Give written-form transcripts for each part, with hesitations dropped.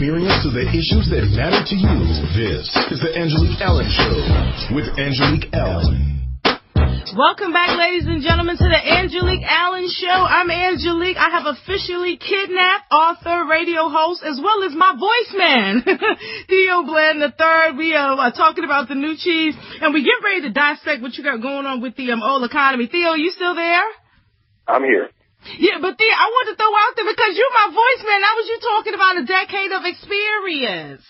experience to the issues that matter to you. This is the Angelique Allen Show with Angelique Allen. Welcome back, ladies and gentlemen, to the Angelique Allen Show. I'm Angelique. I have officially kidnapped author, radio host, as well as my voice man, Theo III. We are talking about the new cheese, and we get ready to dissect what you got going on with the oil economy. Theo, you still there? I'm here. Yeah, but Theo, I want to throw out there, because you're my voice man. That was you talking about a decade of experience.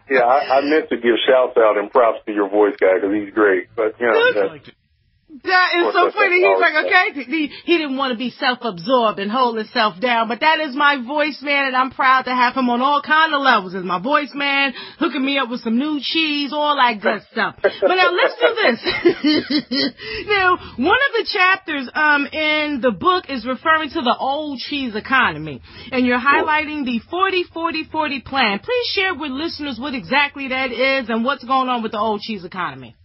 Yeah, I meant to give shouts out and props to your voice guy because he's great. But, you know, that is so funny. He's like, okay, he didn't want to be self-absorbed and hold himself down, but that is my voice man, and I'm proud to have him on all kind of levels. As my voice man, hooking me up with some new cheese, all that good stuff. But now let's do this. Now, one of the chapters in the book is referring to the old cheese economy, and you're highlighting the 40-40-40 plan. Please share with listeners what exactly that is and what's going on with the old cheese economy.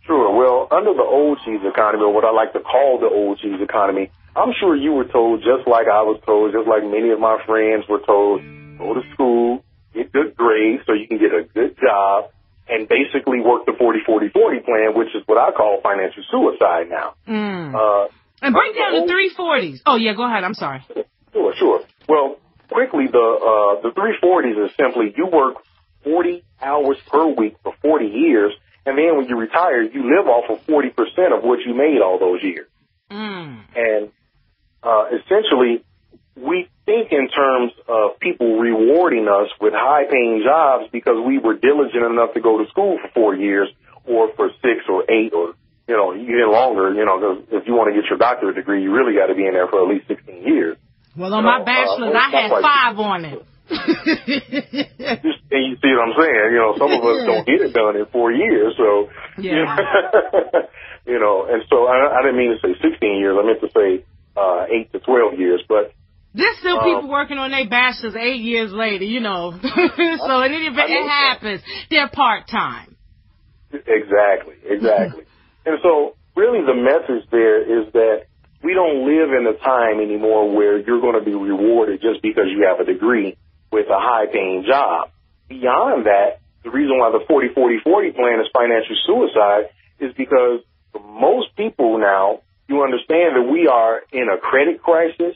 Sure. Well, under the old cheese economy, or what I like to call the old cheese economy, I'm sure you were told, just like I was told, just like many of my friends were told, go to school, get good grades so you can get a good job, and basically work the 40-40-40 plan, which is what I call financial suicide now. And break down the 340s. Oh, yeah, go ahead. I'm sorry. Sure. Well, quickly, the 340s is simply you work 40 hours per week for 40 years, and then when you retire, you live off of 40% of what you made all those years. And essentially, we think in terms of people rewarding us with high-paying jobs because we were diligent enough to go to school for 4 years or for 6 or 8 or, you know, even longer, you know, because if you want to get your doctorate degree, you really got to be in there for at least 16 years. Well, on my bachelor's, I had 5 on it. And you see what I'm saying? You know, some of us don't get it done in 4 years. So, you know, and so I didn't mean to say 16 years. I meant to say 8 to 12 years. But there's still people working on their bachelor's 8 years later, you know. So in any event, it happens. They're part-time. Exactly. And so really the message there is that we don't live in a time anymore where you're going to be rewarded just because you have a degree with a high-paying job. Beyond that, the reason why the 40-40-40 plan is financial suicide is because for most people now, you understand that we are in a credit crisis.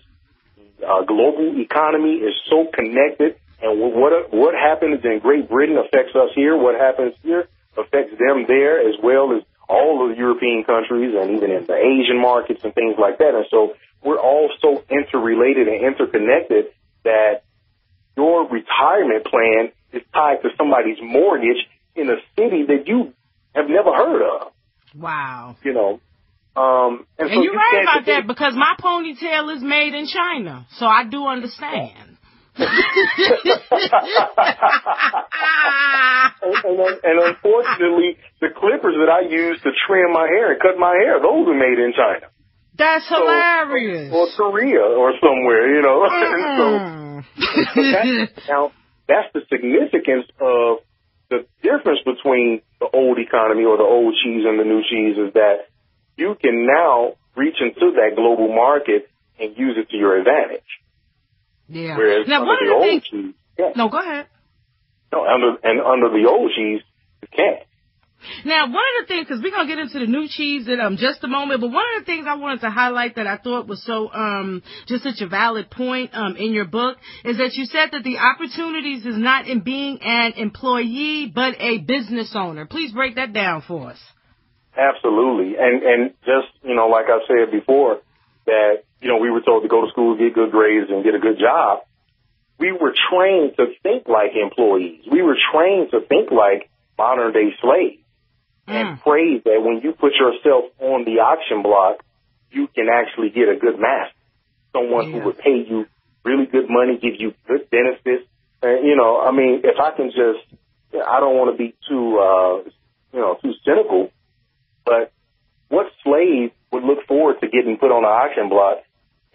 Global economy is so connected, and what happens in Great Britain affects us here. What happens here affects them there, as well as all of the European countries and even in the Asian markets and things like that. And so we're all so interrelated and interconnected that your retirement plan is tied to somebody's mortgage in a city that you have never heard of. Wow. You know. And so you're right about that, because my ponytail is made in China, so I do understand. And unfortunately, the clippers that I use to trim my hair and cut my hair, those are made in China. That's hilarious. Or Korea or somewhere, you know. Now, that's the significance of the difference between the old economy or the old cheese and the new cheese is that you can now reach into that global market and use it to your advantage. Yeah. Whereas now, under the old cheese, No, go ahead. No, under the old cheese, you can't. Now, one of the things, because we're going to get into the new cheese in just a moment, but one of the things I wanted to highlight that I thought was so just such a valid point in your book is that you said that the opportunities is not in being an employee, but a business owner. Please break that down for us. Absolutely. And just, you know, like I said before, that, you know, we were told to go to school, get good grades, and get a good job. We were trained to think like employees. We were trained to think like modern-day slaves. And pray that when you put yourself on the auction block, you can actually get a good master, someone who would pay you really good money, give you good benefits. You know, I mean, if I can just, I don't want to be too cynical, but what slave would look forward to getting put on an auction block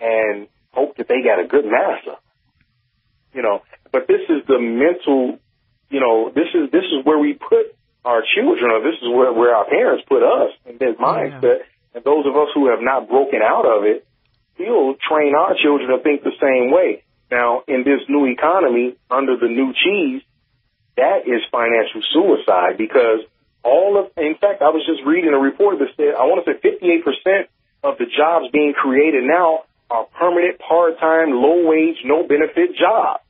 and hope that they got a good master? You know, but this is the mental, you know, this is where we put our children, or this is where our parents put us in this mindset. And those of us who have not broken out of it, still train our children to think the same way. Now, in this new economy, under the new cheese, that is financial suicide because in fact, I was just reading a report that said, I want to say 58% of the jobs being created now are permanent, part-time, low-wage, no-benefit jobs.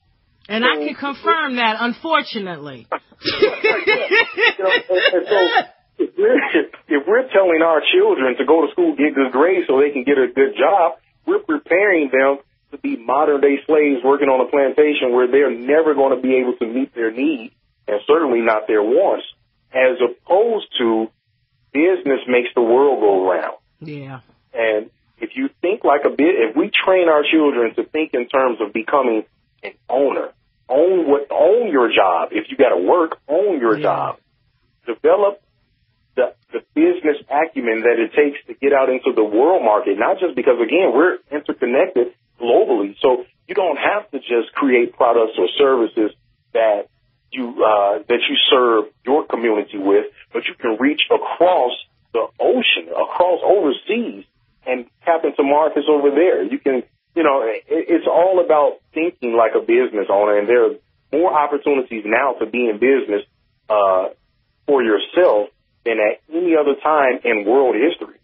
And I can confirm that, unfortunately. If we're telling our children to go to school, get good grades so they can get a good job, we're preparing them to be modern-day slaves working on a plantation where they're never going to be able to meet their needs and certainly not their wants, as opposed to business makes the world go round. Yeah. And if you think if we train our children to think in terms of becoming an owner, own your job. If you got to work, own your job. Develop the business acumen that it takes to get out into the world market, not just because, again, we're interconnected globally. So you don't have to just create products or services that you serve your community with, but you can reach across the ocean, across overseas, and tap into markets over there. You can, it's all about thinking like a business owner, and there are more opportunities now to be in business for yourself than at any other time in world history.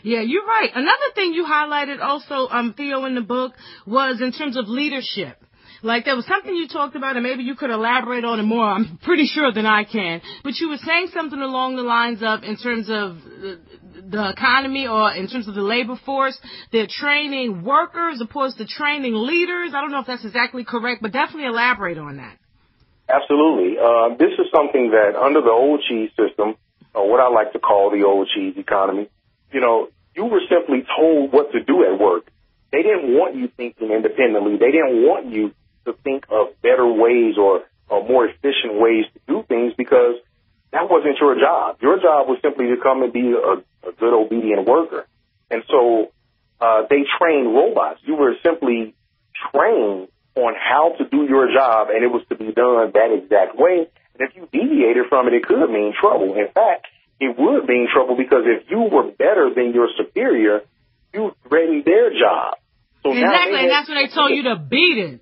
Yeah, you're right. Another thing you highlighted also, Theo, in the book was in terms of leadership. Like there was something you talked about, and maybe you could elaborate on it more. I'm pretty sure than I can. But you were saying something along the lines of, in terms of the economy or in terms of the labor force, they're training workers opposed to training leaders. I don't know if that's exactly correct, but definitely elaborate on that. Absolutely. This is something that under the old cheese system, or what I like to call the old cheese economy, you were simply told what to do at work. They didn't want you thinking independently. They didn't want you to think of better ways or more efficient ways to do things because that wasn't your job. Your job was simply to come and be a good, obedient worker. And so they trained robots. You were simply trained on how to do your job, and it was to be done that exact way. And if you deviated from it, it could mean trouble. In fact, it would mean trouble because if you were better than your superior, you threatened their job. So exactly, and that's when they told you to beat it.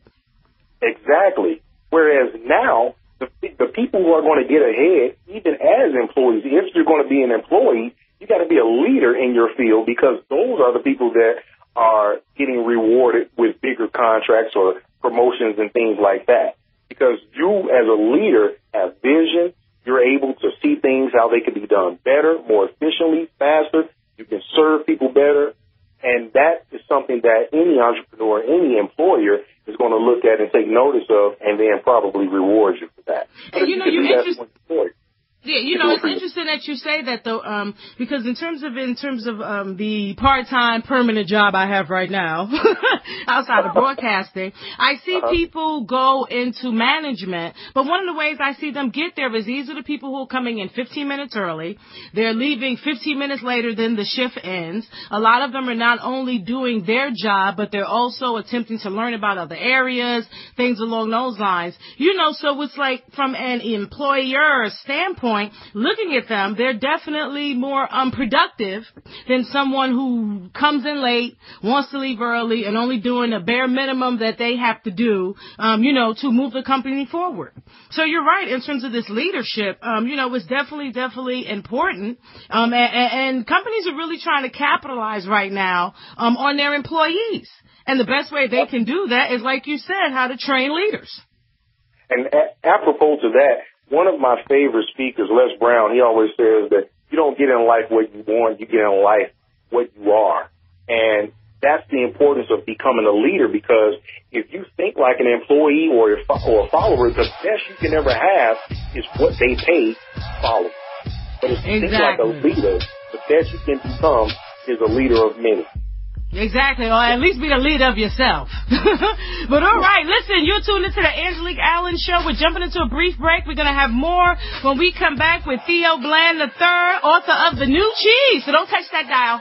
Exactly. Whereas now, the people who are going to get ahead, even as employees, if you're going to be an employee, you got to be a leader in your field because those are the people that are getting rewarded with bigger contracts or promotions and things like that. Because you, as a leader, have vision. You're able to see things, how they can be done better, more efficiently, faster. You can serve people better. And that is something that any entrepreneur, any employer is going to look at and take notice of and then probably reward you for that. And you're interested. Yeah, it's interesting that you say that though, because in terms of the part-time permanent job I have right now, outside of broadcasting, I see people go into management, but one of the ways I see them get there is these are the people who are coming in 15 minutes early. They're leaving 15 minutes later than the shift ends. A lot of them are not only doing their job, but they're also attempting to learn about other areas, things along those lines. So it's like from an employer standpoint, looking at them, they're definitely more unproductive than someone who comes in late, wants to leave early, and only doing a bare minimum that they have to do, to move the company forward. So you're right in terms of this leadership. It's definitely important. And companies are really trying to capitalize right now on their employees. And the best way they can do that is, like you said, how to train leaders. And apropos to that, one of my favorite speakers, Les Brown, he always says that you don't get in life what you want, you get in life what you are. And that's the importance of becoming a leader, because if you think like an employee or a follower, the best you can ever have is what they pay followers. But if you think like a leader, the best you can become is a leader of many. Exactly, or at least be the leader of yourself. But all right, listen, you're tuned into the Angelique Allen Show. We're jumping into a brief break. We're going to have more when we come back with Theo Bland III, author of The New Cheese. So don't touch that dial.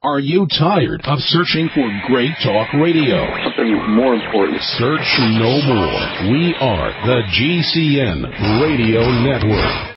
Are you tired of searching for great talk radio? Something more important. Search no more. We are the GCN Radio Network.